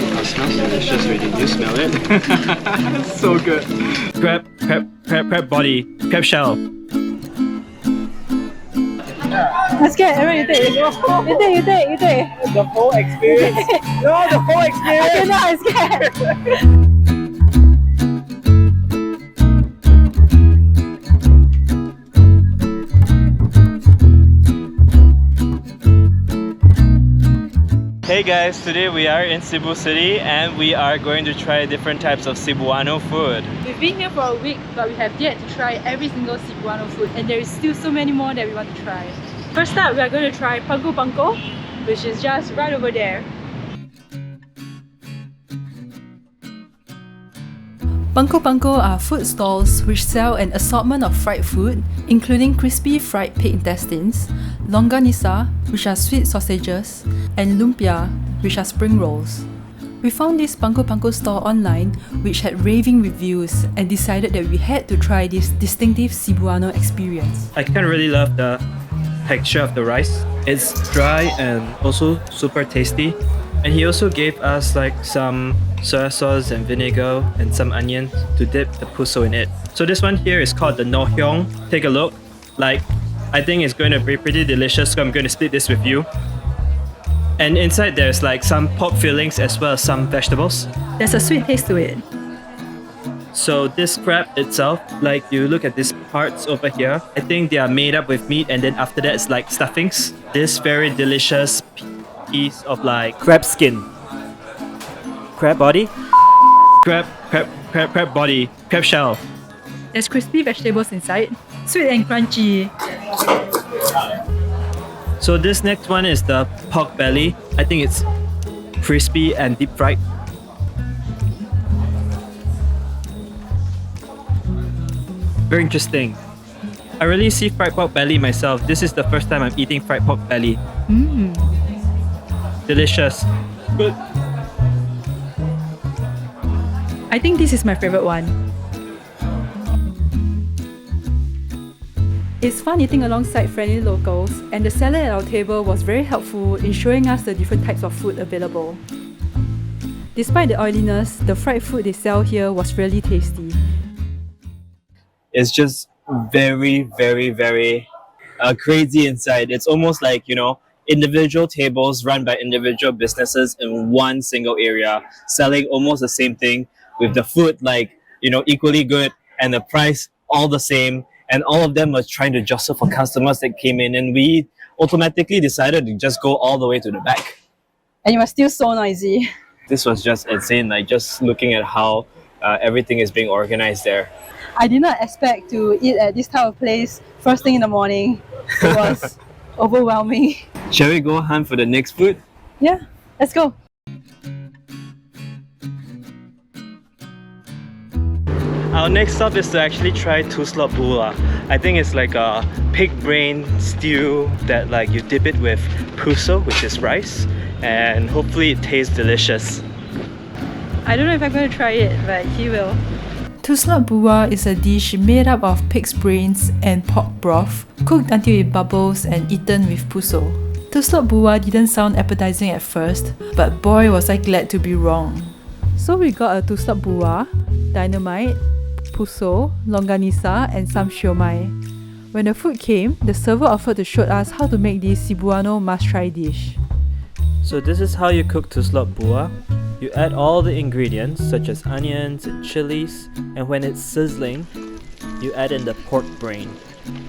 It smells delicious already. Do you smell it? So good. Crab body, crab shell. Let's get Aaron, you take. You take. The whole experience. No, the whole experience. Okay, no, I'm scared. Hey guys, today we are in Cebu City and we are going to try different types of Cebuano food. We've been here for a week, but we have yet to try every single Cebuano food, and there is still so many more that we want to try. First up, we are going to try Pungko-Pungko, which is just right over there. Pungko-Pungko are food stalls which sell an assortment of fried food, including crispy fried pig intestines, longanisa, which are sweet sausages, and lumpia, which are spring rolls. We found this Pungko-Pungko store online, which had raving reviews, and decided that we had to try this distinctive Cebuano experience. I can't really love the texture of the rice. It's dry and also super tasty. And he also gave us like some soy sauce and vinegar and some onion to dip the puso in it. So this one here is called the Nohyong. Take a look. Like, I think it's going to be pretty delicious, so I'm going to split this with you. And inside there's like some pork fillings as well as some vegetables. There's a sweet taste to it. So this crab itself, like you look at these parts over here, I think they are made up with meat, and then after that it's like stuffings. This very delicious piece of like crab skin, crab body, crab body, crab shell. There's crispy vegetables inside, sweet and crunchy. So this next one is the pork belly. I think it's crispy and deep fried. Very interesting. I really see fried pork belly myself. This is the first time I'm eating fried pork belly. Delicious. Good. I think this is my favorite one. It's fun eating alongside friendly locals, and the seller at our table was very helpful in showing us the different types of food available. Despite the oiliness, the fried food they sell here was really tasty. It's just very crazy inside. It's almost like, you know, individual tables run by individual businesses in one single area, selling almost the same thing, with the food like, you know, equally good and the price all the same, and all of them was trying to jostle for customers that came in, and we automatically decided to just go all the way to the back. And it was still so noisy. This was just insane, like just looking at how everything is being organized there. I did not expect to eat at this type of place first thing in the morning. It was overwhelming. Shall we go hunt for the next food? Yeah, let's go. Our next stop is to actually try Tuslob Buwa. I think it's like a pig brain stew that like you dip it with puso, which is rice, and hopefully it tastes delicious. I don't know if I'm going to try it, but he will. Tuslob Buwa is a dish made up of pig's brains and pork broth, cooked until it bubbles and eaten with puso. Tuslob Buwa didn't sound appetizing at first, but boy was I glad to be wrong. So we got a Tuslob Buwa, dynamite, puso, longanisa, and some siomai. When the food came, the server offered to show us how to make this Cebuano must-try dish. So this is how you cook Tuslob Buwa. You add all the ingredients such as onions and chilies, and when it's sizzling, you add in the pork brain.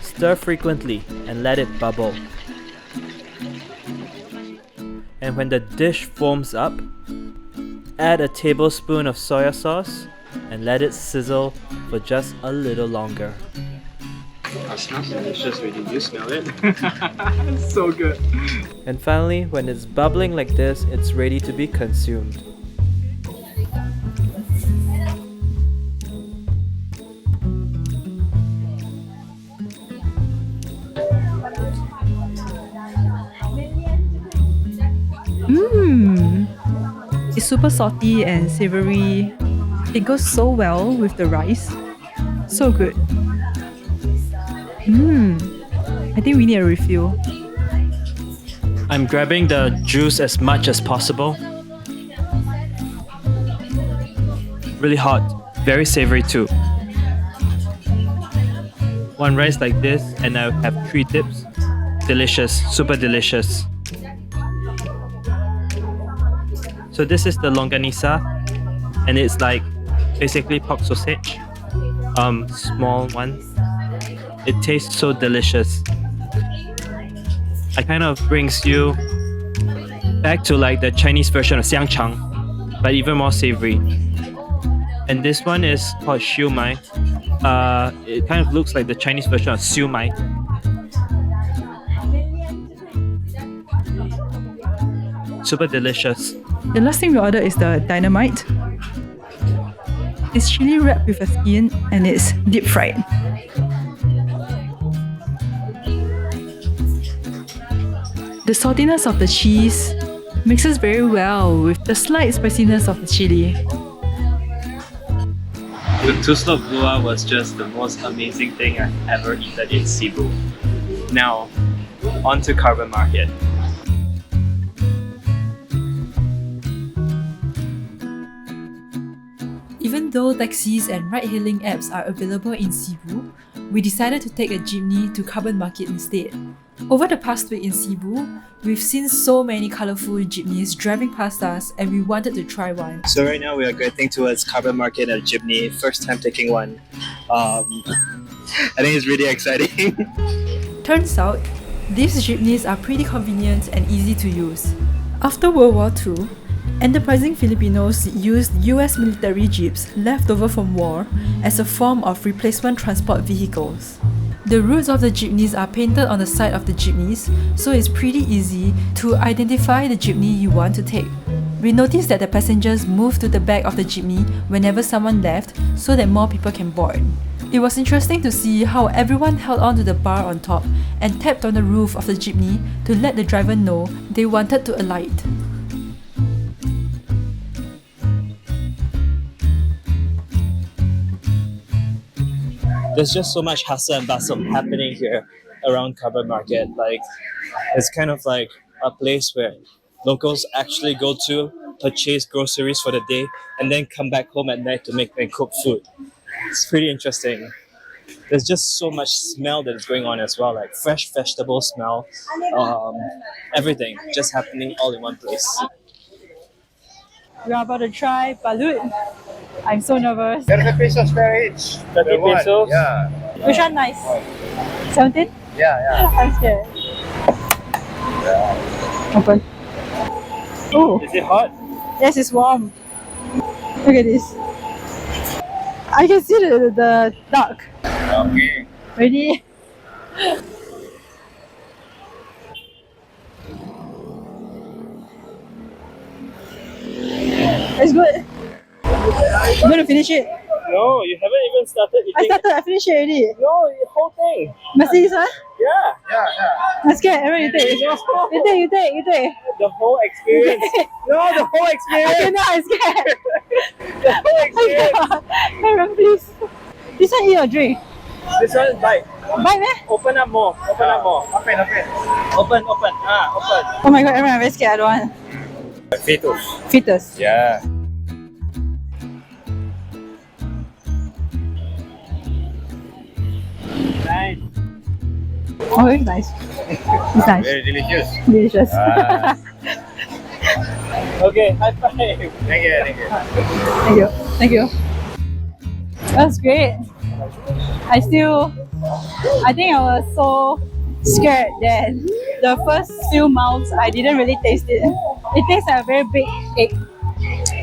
Stir frequently and let it bubble. And when the dish foams up, add a tablespoon of soy sauce and let it sizzle for just a little longer. It smells delicious already. Do you smell it? It's so good. And finally, when it's bubbling like this, it's ready to be consumed. It's super salty and savory. It goes so well with the rice. So good. I think we need a refill. I'm grabbing the juice as much as possible. really hot, very savory too. One rice like this, and I have 3 dips. Delicious, super delicious. So this is the longanisa, and it's like basically pork sausage, small one. It tastes so delicious. It kind of brings you back to like the Chinese version of xiangchang, but even more savory. And this one is called siu mai. It kind of looks like the Chinese version of siu mai. Super delicious. The last thing we ordered is the dynamite. It's chili wrapped with a skin and it's deep fried. The saltiness of the cheese mixes very well with the slight spiciness of the chili. The Tuslob Buwa was just the most amazing thing I've ever eaten in Cebu. Now, on to Carbon Market. Even though taxis and ride-hailing apps are available in Cebu, we decided to take a jeepney to Carbon Market instead. Over the past week in Cebu, we've seen so many colourful jeepneys driving past us and we wanted to try one. So right now we are getting towards Carbon Market and Jeepney. First time taking one. I think it's really exciting. Turns out, these jeepneys are pretty convenient and easy to use. After World War II, enterprising Filipinos used US military jeeps left over from war as a form of replacement transport vehicles. The routes of the jeepneys are painted on the side of the jeepneys, so it's pretty easy to identify the jeepney you want to take. We noticed that the passengers moved to the back of the jeepney whenever someone left so that more people can board. It was interesting to see how everyone held on to the bar on top and tapped on the roof of the jeepney to let the driver know they wanted to alight. There's just so much hustle and bustle happening here around Carbon Market. Like, it's kind of like a place where locals actually go to purchase groceries for the day and then come back home at night to make and cook food. It's pretty interesting. There's just so much smell that is going on as well, like fresh vegetable smell, everything just happening all in one place. We are about to try balut. I'm so nervous. 30 pesos per each. 30 pesos? Yeah. Which one nice? 17? Yeah. I'm scared. Open. Oh, Is it hot? yes, it's warm. Look at this. I can see the duck. Okay. Ready? It's good. I'm gonna finish it. No, you haven't even started eating. I finished it already. No, the whole thing. Must see this one? Yeah. I'm scared. Aaron, you take. You take. The whole experience. No, the whole experience. Okay, now I'm scared. The whole experience. Aaron, please. This one eat or drink? This one, bite. Bite, man. Open up more. Open. Open. Open. Open. Oh my god, Aaron, I'm very scared. I don't want. Fetus. Yeah. Nice. Oh, it's nice. It's nice. Very delicious. Delicious. Okay, high five. Thank you. Thank you. That's great. I think I was so scared that the first few mouths I didn't really taste it. It tastes like a very big egg,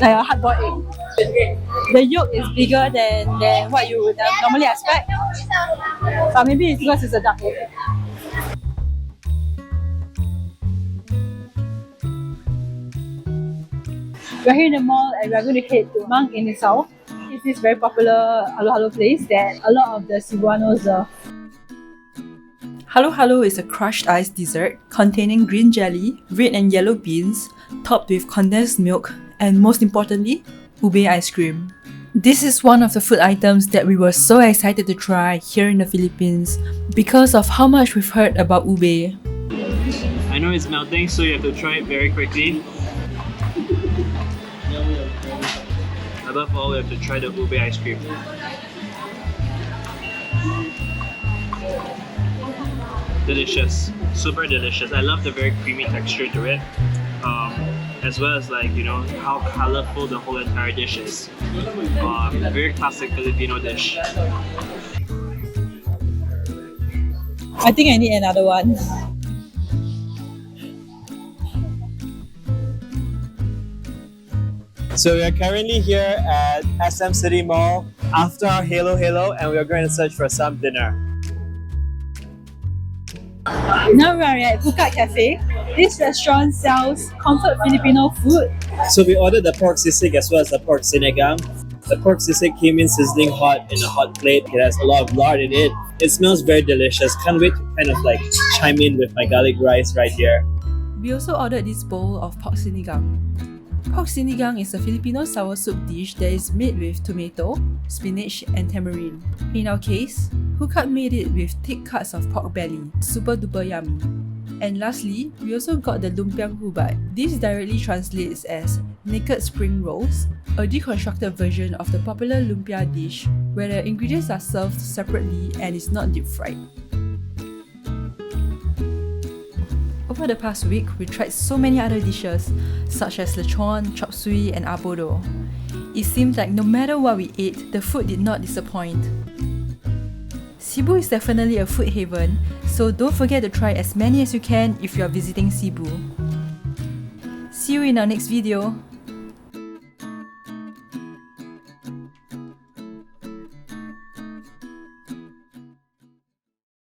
like a hard-boiled egg. The yolk is bigger than what you would normally expect. But maybe it's because it's a duck egg. We're here in the mall and we're going to head to Mang in the south. It's this very popular halo-halo place that a lot of the Cebuanos love. Halo-halo is a crushed ice dessert containing green jelly, red and yellow beans, topped with condensed milk, and most importantly, ube ice cream. This is one of the food items that we were so excited to try here in the Philippines because of how much we've heard about ube. I know it's melting, so you have to try it very quickly. Above all, we have to try the ube ice cream. Delicious, super delicious. I love the very creamy texture to it, as well as how colorful the whole entire dish is. Very classic Filipino dish. I think I need another one. So we are currently here at SM City Mall after our Halo Halo, and we are going to search for some dinner. Now we are at Hubad Cafe. This restaurant sells comfort Filipino food. So we ordered the pork sisig as well as the pork sinagang. The pork sisig came in sizzling hot in a hot plate. It has a lot of lard in it. It smells very delicious. Can't wait to kind of chime in with my garlic rice right here. We also ordered this bowl of pork sinigang. Pork sinigang is a Filipino sour soup dish that is made with tomato, spinach, and tamarind. In our case, Hubad made it with thick cuts of pork belly, super duper yummy. And lastly, we also got the Lumpiang Hubad. This directly translates as naked spring rolls, a deconstructed version of the popular lumpia dish where the ingredients are served separately and is not deep fried. Over the past week, we tried so many other dishes such as lechon, chop suey, and abodo. It seemed like no matter what we ate, the food did not disappoint. Cebu is definitely a food haven, so don't forget to try as many as you can if you are visiting Cebu. See you in our next video.